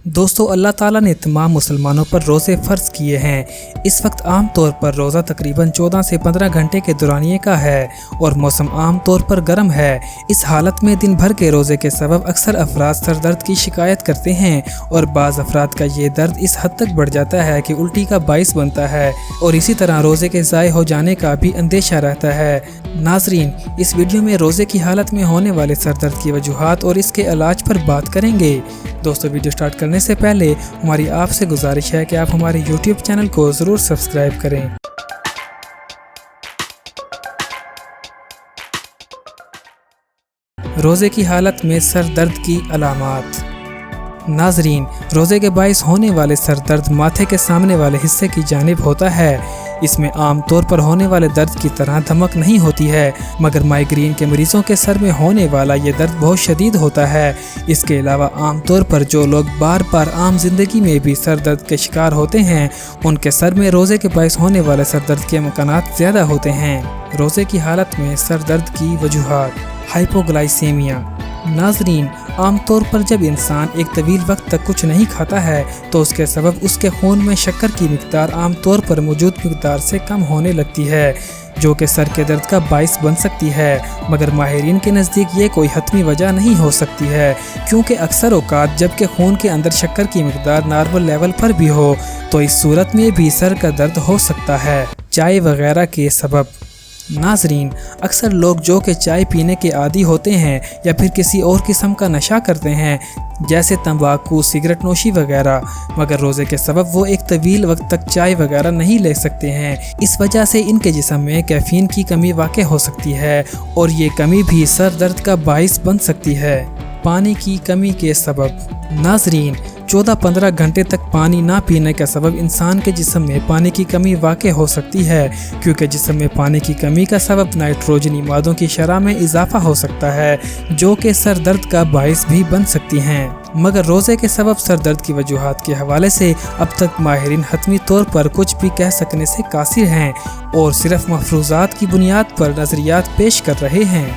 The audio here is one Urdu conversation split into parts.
دوستو اللہ تعالیٰ نے تمام مسلمانوں پر روزے فرض کیے ہیں۔ اس وقت عام طور پر روزہ تقریباً 14 سے 15 گھنٹے کے دورانیے کا ہے اور موسم عام طور پر گرم ہے۔ اس حالت میں دن بھر کے روزے کے سبب اکثر افراد سر درد کی شکایت کرتے ہیں اور بعض افراد کا یہ درد اس حد تک بڑھ جاتا ہے کہ الٹی کا باعث بنتا ہے اور اسی طرح روزے کے ضائع ہو جانے کا بھی اندیشہ رہتا ہے۔ ناظرین، اس ویڈیو میں روزے کی حالت میں ہونے والے سر درد کی وجوہات اور اس کے علاج پر بات کریں گے۔ دوستو ویڈیو سٹارٹ کرنے سے پہلے ہماری آپ سے گزارش ہے کہ آپ ہمارے یوٹیوب چینل کو ضرور سبسکرائب کریں۔ روزے کی حالت میں سر درد کی علامات۔ ناظرین، روزے کے باعث ہونے والے سر درد ماتھے کے سامنے والے حصے کی جانب ہوتا ہے۔ اس میں عام طور پر ہونے والے درد کی طرح دھمک نہیں ہوتی ہے، مگر مائیگرین کے مریضوں کے سر میں ہونے والا یہ درد بہت شدید ہوتا ہے۔ اس کے علاوہ عام طور پر جو لوگ بار بار عام زندگی میں بھی سر درد کے شکار ہوتے ہیں، ان کے سر میں روزے کے باعث ہونے والے سر درد کے امکانات زیادہ ہوتے ہیں۔ روزے کی حالت میں سر درد کی وجوہات۔ ہائپوگلائسیمیا۔ ناظرین، عام طور پر جب انسان ایک طویل وقت تک کچھ نہیں کھاتا ہے تو اس کے سبب اس کے خون میں شکر کی مقدار عام طور پر موجود مقدار سے کم ہونے لگتی ہے، جو کہ سر کے درد کا باعث بن سکتی ہے، مگر ماہرین کے نزدیک یہ کوئی حتمی وجہ نہیں ہو سکتی ہے، کیونکہ اکثر اوقات جب کہ خون کے اندر شکر کی مقدار نارمل لیول پر بھی ہو تو اس صورت میں بھی سر کا درد ہو سکتا ہے۔ چائے وغیرہ کے سبب۔ ناظرین، اکثر لوگ جو کہ چائے پینے کے عادی ہوتے ہیں یا پھر کسی اور قسم کا نشہ کرتے ہیں جیسے تمباکو، سگریٹ نوشی وغیرہ، مگر روزے کے سبب وہ ایک طویل وقت تک چائے وغیرہ نہیں لے سکتے ہیں۔ اس وجہ سے ان کے جسم میں کیفین کی کمی واقع ہو سکتی ہے اور یہ کمی بھی سر درد کا باعث بن سکتی ہے۔ پانی کی کمی کے سبب۔ ناظرین، 14-15 گھنٹے تک پانی نہ پینے کا سبب انسان کے جسم میں پانی کی کمی واقع ہو سکتی ہے، کیونکہ جسم میں پانی کی کمی کا سبب نائٹروجنی مادوں کی شرح میں اضافہ ہو سکتا ہے، جو کہ سر درد کا باعث بھی بن سکتی ہیں۔ مگر روزے کے سبب سر درد کی وجوہات کے حوالے سے اب تک ماہرین حتمی طور پر کچھ بھی کہہ سکنے سے قاصر ہیں اور صرف مفروضات کی بنیاد پر نظریات پیش کر رہے ہیں۔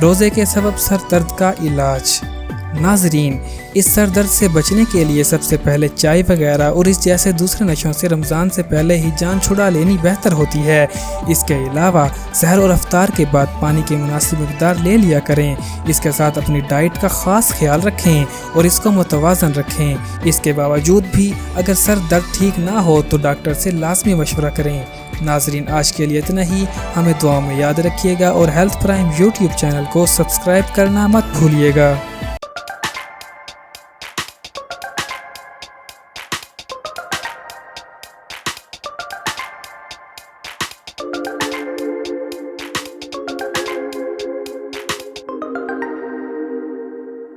روزے کے سبب سر درد کا علاج۔ ناظرین، اس سر درد سے بچنے کے لیے سب سے پہلے چائے وغیرہ اور اس جیسے دوسرے نشوں سے رمضان سے پہلے ہی جان چھڑا لینی بہتر ہوتی ہے۔ اس کے علاوہ سحر اور افطار کے بعد پانی کی مناسب مقدار لے لیا کریں۔ اس کے ساتھ اپنی ڈائٹ کا خاص خیال رکھیں اور اس کو متوازن رکھیں۔ اس کے باوجود بھی اگر سر درد ٹھیک نہ ہو تو ڈاکٹر سے لازمی مشورہ کریں۔ ناظرین، آج کے لیے اتنا ہی۔ ہمیں دعاؤں میں یاد رکھیے گا اور ہیلتھ پرائم یوٹیوب چینل کو سبسکرائب کرنا مت بھولیے گا۔